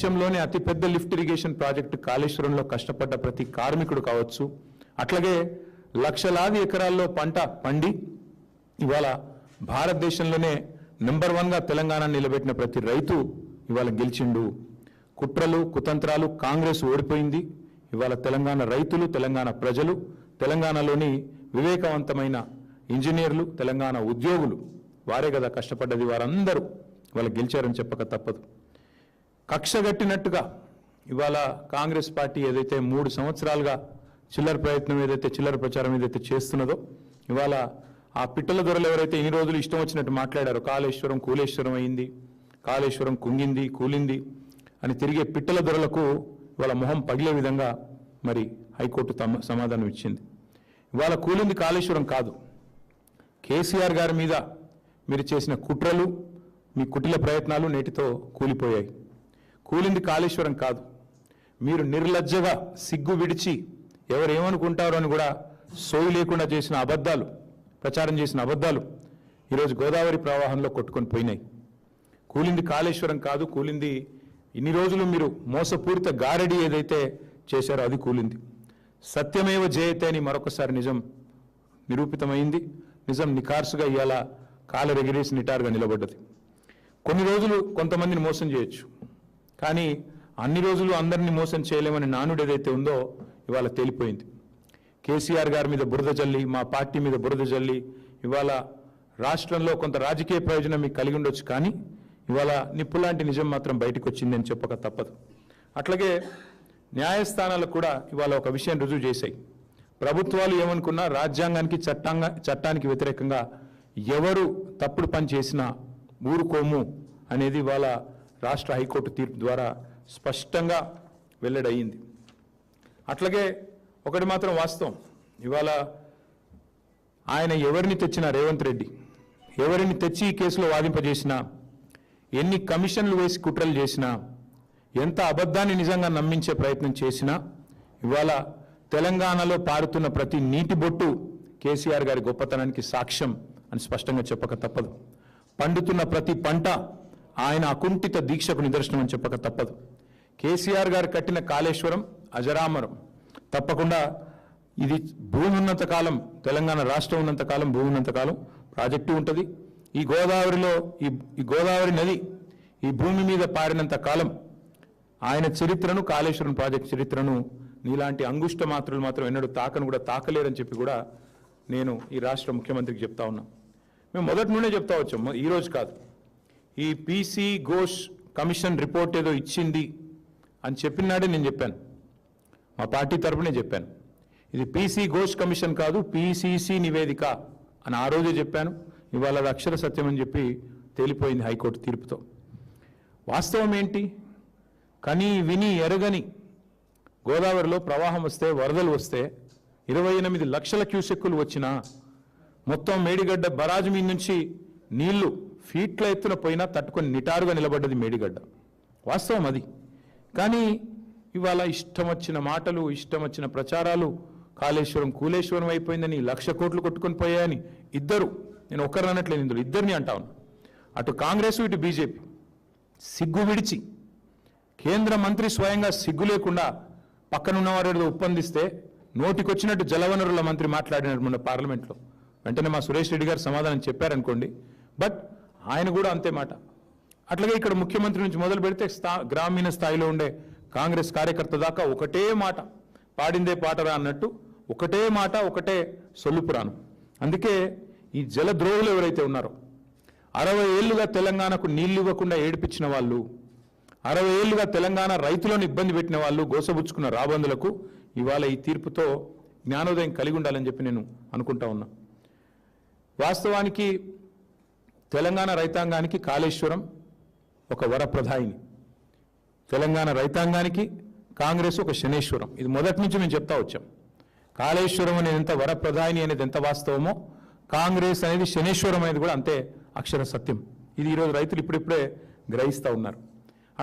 దేశంలోనే అతిపెద్ద lift irrigation project కాళేశ్వరంలో కష్టపడ్డ ప్రతి కార్మికుడు కావచ్చు, అట్లాగే లక్షలాది ఎకరాల్లో పంట పండి ఇవాళ భారతదేశంలోనే నెంబర్ 1గా తెలంగాణ నిలబెట్టిన ప్రతి రైతు ఇవాళ గెలిచిండు. కుట్రలు కుతంత్రాలు కాంగ్రెస్ ఓడిపోయింది. ఇవాళ తెలంగాణ రైతులు, తెలంగాణ ప్రజలు, తెలంగాణలోని వివేకవంతమైన ఇంజనీర్లు, తెలంగాణ ఉద్యోగులు వారే కదా కష్టపడ్డది. వారందరూ ఇవాళ గెలిచారని చెప్పక తప్పదు. కక్షగట్టినట్టుగా ఇవాళ కాంగ్రెస్ పార్టీ ఏదైతే 3 సంవత్సరాలుగా చిల్లర ప్రయత్నం ఏదైతే చిల్లర ప్రచారం ఏదైతే చేస్తున్నదో, ఇవాళ ఆ పిట్టల దొరలు ఎవరైతే ఇన్ని రోజులు ఇష్టం వచ్చినట్టు మాట్లాడారో కాళేశ్వరం కూలేశ్వరం అయింది, కాళేశ్వరం కుంగింది కూలింది అని తిరిగే పిట్టల దొరలకు ఇవాళ మొహం పగిలే విధంగా మరి హైకోర్టు సమాధానం ఇచ్చింది. ఇవాళ కూలింది కాళేశ్వరం కాదు, కేసీఆర్ గారి మీద మీరు చేసిన కుట్రలు, మీ కుటిల ప్రయత్నాలు నేటితో కూలిపోయాయి. కూలింది కాళేశ్వరం కాదు, మీరు నిర్లజ్జగా సిగ్గు విడిచి ఎవరేమనుకుంటారో అని కూడా సోయి లేకుండా చేసిన అబద్ధాలు, ప్రచారం చేసిన అబద్ధాలు ఈరోజు గోదావరి ప్రవాహంలో కొట్టుకొని పోయినాయి. కూలింది కాళేశ్వరం కాదు, కూలింది ఇన్ని రోజులు మీరు మోసపూరిత గారడి ఏదైతే చేశారో అది కూలింది. సత్యమేవ జయతే అని మరొకసారి నిజం నిరూపితమైంది. నిజం నిఖార్సుగా ఇవాళ కాలరెగిరేసి నిటారుగా నిలబడ్డది. కొన్ని రోజులు కొంతమందిని మోసం చేయొచ్చు, కానీ అన్ని రోజులు అందరినీ మోసం చేయలేమని నానుడు ఏదైతే ఉందో ఇవాళ తేలిపోయింది. కేసీఆర్ గారి మీద బురద జల్లి, మా పార్టీ మీద బురద జల్లి ఇవాళ రాష్ట్రంలో కొంత రాజకీయ ప్రయోజనం మీకు కలిగి ఉండొచ్చు, కానీ ఇవాళ నిప్పులాంటి నిజం మాత్రం బయటకు వచ్చిందని చెప్పక తప్పదు. అట్లాగే న్యాయస్థానాలకు కూడా ఇవాళ ఒక విషయం రుజువు చేశాయి. ప్రభుత్వాలు ఏమనుకున్నా రాజ్యాంగానికి చట్టానికి వ్యతిరేకంగా ఎవరు తప్పుడు పని చేసినా ఊరుకోము అనేది ఇవాళ రాష్ట్ర హైకోర్టు తీర్పు ద్వారా స్పష్టంగా వెల్లడయింది. అట్లాగే ఒకటి మాత్రం వాస్తవం, ఇవాళ ఆయన ఎవరిని తెచ్చినా, రేవంత్ రెడ్డి ఎవరిని తెచ్చి ఈ కేసులో వాదింపజేసినా, ఎన్ని కమిషన్లు వేసి కుట్రలు చేసినా, ఎంత అబద్ధాన్ని నిజంగా నమ్మించే ప్రయత్నం చేసినా ఇవాళ తెలంగాణలో పారుతున్న ప్రతి నీటి బొట్టు కేసీఆర్ గారి గొప్పతనానికి సాక్ష్యం అని స్పష్టంగా చెప్పక తప్పదు. పండుతున్న ప్రతి పంట ఆయన అకుంఠిత దీక్షకు నిదర్శనం అని చెప్పక తప్పదు. కేసీఆర్ గారు కట్టిన కాళేశ్వరం అజరామరం. తప్పకుండా ఇది భూమి ఉన్నంతకాలం, తెలంగాణ రాష్ట్రం ఉన్నంతకాలం, భూమి ఉన్నంతకాలం ప్రాజెక్టు ఉంటుంది. ఈ గోదావరిలో ఈ గోదావరి నది ఈ భూమి మీద పారినంత కాలం ఆయన చరిత్రను, కాళేశ్వరం ప్రాజెక్టు చరిత్రను నీలాంటి అంగుష్ట మాత్రులు మాత్రం ఎన్నడూ తాకను కూడా తాకలేరని చెప్పి కూడా నేను ఈ రాష్ట్ర ముఖ్యమంత్రికి చెప్తా ఉన్నా. మేము మొదటి నుండే చెప్తా వచ్చాం, ఈరోజు కాదు. ఈ పీసీ ఘోష్ కమిషన్ రిపోర్ట్ ఏదో ఇచ్చింది అని చెప్పినాడే నేను చెప్పాను, మా పార్టీ తరపునే చెప్పాను. ఇది పీసీ ఘోష్ కమిషన్ కాదు, పీసీసీ నివేదిక అని ఆ రోజే చెప్పాను. ఇవాళ అది అక్షర సత్యం అని చెప్పి తేలిపోయింది హైకోర్టు తీర్పుతో. వాస్తవం ఏంటి? కని విని ఎరగని గోదావరిలో ప్రవాహం వస్తే, వరదలు వస్తే 28 లక్షల క్యూసెక్కులు వచ్చినా, మొత్తం మేడిగడ్డ బరాజు మీద నుంచి నీళ్లు ఫీట్ల ఎత్తున పోయినా తట్టుకొని నిటారుగా నిలబడ్డది మేడిగడ్డ. వాస్తవం అది. కానీ ఇవాళ ఇష్టం వచ్చిన మాటలు, ఇష్టం వచ్చిన ప్రచారాలు, కాళేశ్వరం కూలేశ్వరం అయిపోయిందని, 1,00,000 కోట్లు కొట్టుకొని పోయాయని ఇద్దరు, నేను ఒక్కరిని అనట్లేదు, ఇందులో ఇద్దరిని అంటా ఉన్నా, అటు కాంగ్రెస్ ఇటు బీజేపీ సిగ్గు విడిచి, కేంద్ర మంత్రి స్వయంగా సిగ్గు లేకుండా పక్కనున్న వారు ఒప్పందిస్తే నోటికొచ్చినట్టు జలవనరుల మంత్రి మాట్లాడినారు మొన్న పార్లమెంట్లో. వెంటనే మా సురేష్ రెడ్డి గారు సమాధానం చెప్పారనుకోండి, బట్ ఆయన కూడా అంతే మాట. అట్లాగే ఇక్కడ ముఖ్యమంత్రి నుంచి మొదలు పెడితే గ్రామీణ స్థాయిలో ఉండే కాంగ్రెస్ కార్యకర్త దాకా ఒకటే మాట, పాడిందే పాటరా అన్నట్టు ఒకటే మాట, ఒకటే సొల్లు పురాణం. అందుకే ఈ జలద్రోహులు ఎవరైతే ఉన్నారో, 60 ఏళ్లుగా తెలంగాణకు నీళ్లు ఇవ్వకుండా ఏడిపించిన వాళ్ళు, 60 ఏళ్లుగా తెలంగాణ రైతులను ఇబ్బంది పెట్టిన వాళ్ళు, గోసబుచ్చుకున్న రాబందులకు ఇవాళ ఈ తీర్పుతో జ్ఞానోదయం కలిగి ఉండాలని చెప్పి నేను అనుకుంటా ఉన్నా. వాస్తవానికి తెలంగాణ రైతాంగానికి కాళేశ్వరం ఒక వరప్రదాయిని, తెలంగాణ రైతాంగానికి కాంగ్రెస్ ఒక శనేశ్వరం. ఇది మొదటి నుంచి మేము చెప్తా వచ్చాం. కాళేశ్వరం అనేది ఎంత వరప్రదాయిని అనేది ఎంత వాస్తవమో, కాంగ్రెస్ అనేది శనేశ్వరం అనేది కూడా అంతే అక్షర సత్యం. ఇది ఈరోజు రైతులు ఇప్పుడిప్పుడే గ్రహిస్తూ ఉన్నారు.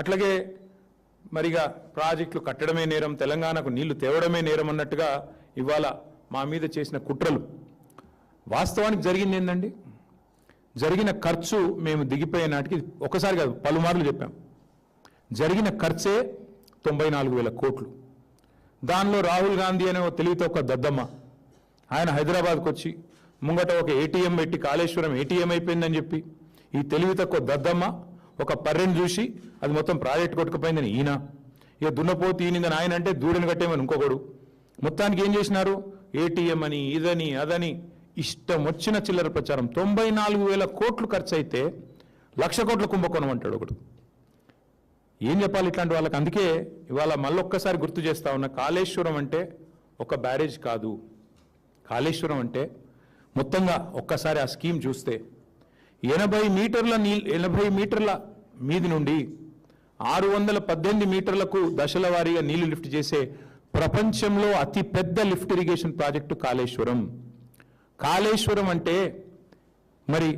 అట్లాగే మరిగా ప్రాజెక్టులు కట్టడమే నేరం, తెలంగాణకు నీళ్లు తేవడమే నేరం అన్నట్టుగా ఇవాళ మా మీద చేసిన కుట్రలు. వాస్తవానికి జరిగింది ఏంటండి? జరిగిన ఖర్చు మేము దిగిపోయే నాటికి ఒకసారి కాదు పలుమార్లు చెప్పాం. జరిగిన ఖర్చే 94,000 కోట్లు. దానిలో రాహుల్ గాంధీ అనే ఒక తెలివితో ఒక దద్దమ్మ ఆయన హైదరాబాద్కు వచ్చి ముంగట ఒక ఏటీఎం పెట్టి కాళేశ్వరం ఏటీఎం అయిపోయిందని చెప్పి ఈ తెలివి తక్కువ దద్దమ్మ ఒక పర్రెని చూసి అది మొత్తం ప్రాజెక్ట్ కొట్టుకుపోయిందని ఈయన, ఇక దున్నపోతు ఈయన ఆయన అంటే దూడని కట్టేమని ఇంకొకడు. మొత్తానికి ఏం చేసినారు, ఏటీఎం అని ఇదని అదని ఇష్టం వచ్చిన చిల్లర ప్రచారం. 94,000 కోట్లు ఖర్చు అయితే 1,00,000 కోట్ల కుంభకోణం అంటాడు ఒకడు. ఏం చెప్పాలి ఇట్లాంటి వాళ్ళకి? అందుకే ఇవాళ మళ్ళొక్కసారి గుర్తు చేస్తా ఉన్నా, కాళేశ్వరం అంటే ఒక బ్యారేజ్ కాదు. కాళేశ్వరం అంటే మొత్తంగా ఒక్కసారి ఆ స్కీమ్ చూస్తే 80 మీటర్ల మీది నుండి 618 మీటర్లకు దశల వారీగా నీళ్లు లిఫ్ట్ చేసే ప్రపంచంలో అతి పెద్ద lift irrigation project Kaleshwaram. Kaleshwaram అంటే మరి